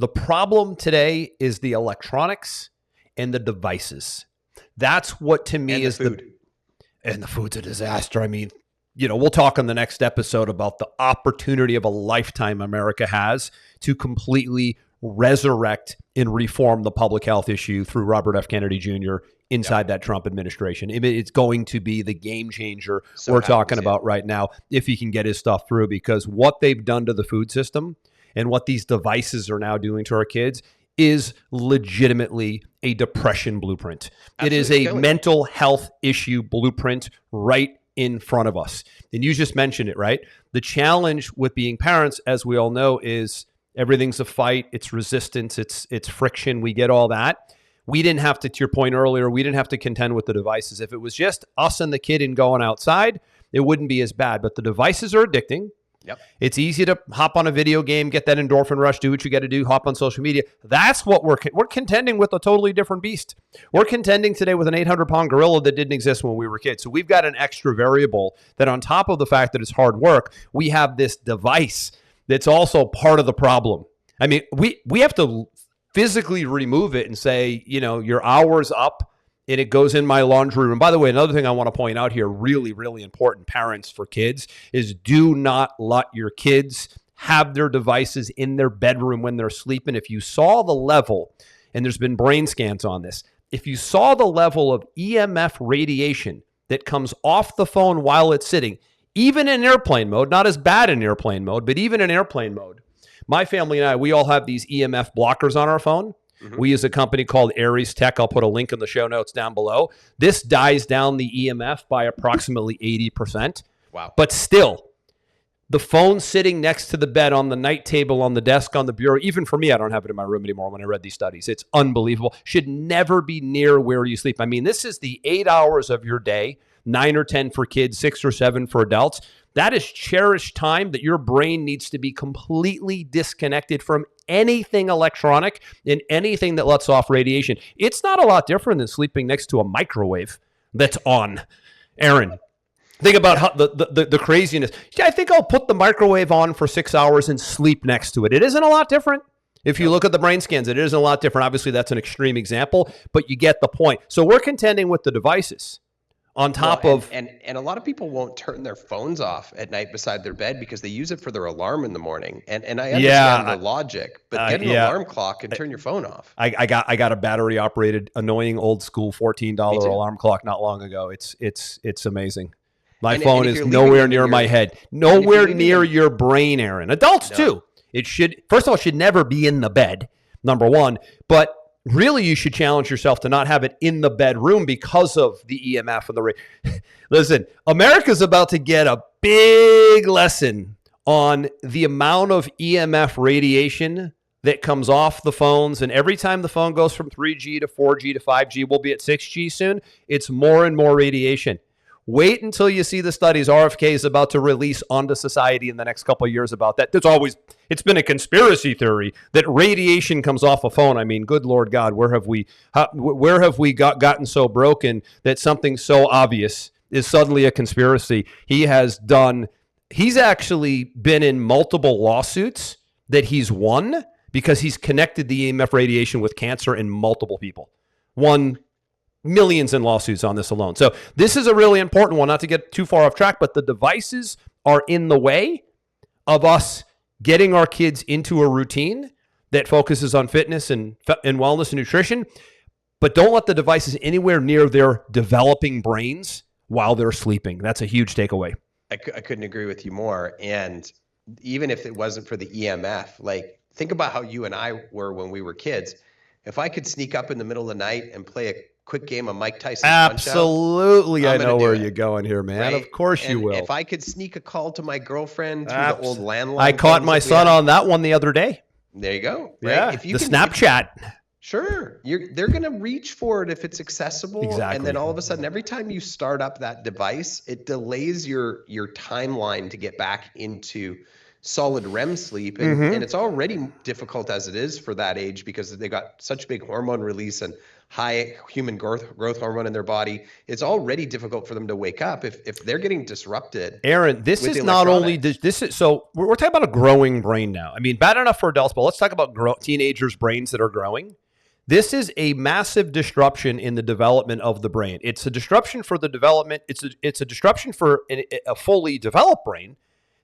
The problem today is the electronics and the devices. That's what to me is and the food's a disaster. I mean, we'll talk on the next episode about the opportunity of a lifetime America has to completely resurrect and reform the public health issue through Robert F. Kennedy Jr. inside that Trump administration. It's going to be the game changer we're talking about right now if he can get his stuff through, because what they've done to the food system and what these devices are now doing to our kids is legitimately a depression blueprint. Absolutely. It is a mental health issue blueprint right in front of us. And you just mentioned it, right? The challenge with being parents, as we all know, is everything's a fight. It's resistance. It's friction. We get all that. We didn't have to your point earlier, we didn't have to contend with the devices. If it was just us and the kid and going outside, it wouldn't be as bad. But the devices are addicting. Yep. It's easy to hop on a video game, get that endorphin rush, do what you got to do, hop on social media. That's what we're contending with, a totally different beast. We're contending today with an 800-pound gorilla that didn't exist when we were kids. So we've got an extra variable that, on top of the fact that it's hard work, we have this device that's also part of the problem. I mean, we have to physically remove it and say, your hour's up and it goes in my laundry room. By the way, another thing I want to point out here, really, really important, parents for kids, is do not let your kids have their devices in their bedroom when they're sleeping. If you saw the level, and there's been brain scans on this, if you saw the level of EMF radiation that comes off the phone while it's sitting, even in airplane mode, not as bad in airplane mode, but even in airplane mode, my family and I, we all have these EMF blockers on our phone. Mm-hmm. We use a company called Aries Tech. I'll put a link in the show notes down below. This dies down the EMF by approximately 80%. Wow. But still, the phone sitting next to the bed, on the night table, on the desk, on the bureau, even for me, I don't have it in my room anymore when I read these studies. It's unbelievable. Should never be near where you sleep. I mean, this is the 8 hours of your day, 9 or 10 for kids, 6 or 7 for adults. That is cherished time that your brain needs to be completely disconnected from anything electronic and anything that lets off radiation. It's not a lot different than sleeping next to a microwave that's on. Aaron, think about how the craziness. Yeah, I think I'll put the microwave on for 6 hours and sleep next to it. It isn't a lot different. If you look at the brain scans, it isn't a lot different. Obviously, that's an extreme example, but you get the point. So we're contending with the devices. On top of and a lot of people won't turn their phones off at night beside their bed because they use it for their alarm in the morning. And I understand the logic, but get an alarm clock and turn your phone off. I got a battery operated, annoying old school $14 alarm clock not long ago. It's amazing. My phone is nowhere near my head, nowhere near your brain, Aaron. Adults too. It should, first of all, should never be in the bed, number one, but really, you should challenge yourself to not have it in the bedroom because of the EMF and the Listen, America's about to get a big lesson on the amount of EMF radiation that comes off the phones. And every time the phone goes from 3G to 4G to 5G, we'll be at 6G soon, it's more and more radiation. Wait until you see the studies RFK is about to release onto society in the next couple of years about that. It's been a conspiracy theory that radiation comes off a phone. I mean, good Lord God, where have we gotten so broken that something so obvious is suddenly a conspiracy? He's actually been in multiple lawsuits that he's won because he's connected the EMF radiation with cancer in multiple people. Won millions in lawsuits on this alone. So this is a really important one, not to get too far off track, but the devices are in the way of us getting our kids into a routine that focuses on fitness and wellness and nutrition, but don't let the devices anywhere near their developing brains while they're sleeping. That's a huge takeaway. I couldn't agree with you more. And even if it wasn't for the EMF, like think about how you and I were when we were kids. If I could sneak up in the middle of the night and play a quick game of Mike Tyson Absolutely. I know where you're going here, man. Right? Of course you will. If I could sneak a call to my girlfriend through the old landline. I caught my son on that one the other day. There you go. Right? Yeah, the Snapchat. Sure. They're going to reach for it if it's accessible. Exactly. And then all of a sudden, every time you start up that device, it delays your timeline to get back into solid REM sleep. And it's already difficult as it is for that age because they got such big hormone release and high human growth hormone in their body. It's already difficult for them to wake up if they're getting disrupted. Aaron, this is not only this is so we're talking about a growing brain now. I mean, bad enough for adults, but let's talk about teenagers' brains that are growing. This is a massive disruption in the development of the brain. It's a disruption for the development. It's a disruption for a fully developed brain.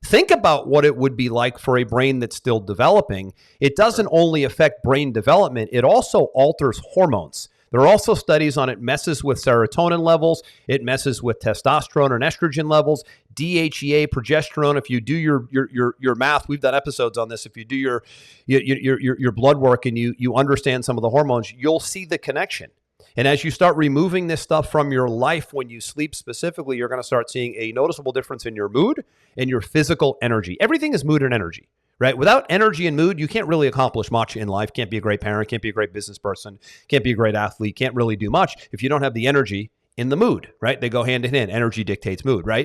Think about what it would be like for a brain that's still developing. It doesn't only affect brain development, it also alters hormones. There are also studies on it messes with serotonin levels. It messes with testosterone and estrogen levels, DHEA, progesterone. If you do your math, we've done episodes on this. If you do your blood work and you understand some of the hormones, you'll see the connection. And as you start removing this stuff from your life when you sleep specifically, you're going to start seeing a noticeable difference in your mood and your physical energy. Everything is mood and energy. Right? Without energy and mood, you can't really accomplish much in life. Can't be a great parent, can't be a great business person, can't be a great athlete, can't really do much if you don't have the energy in the mood, right? They go hand in hand. Energy dictates mood, right?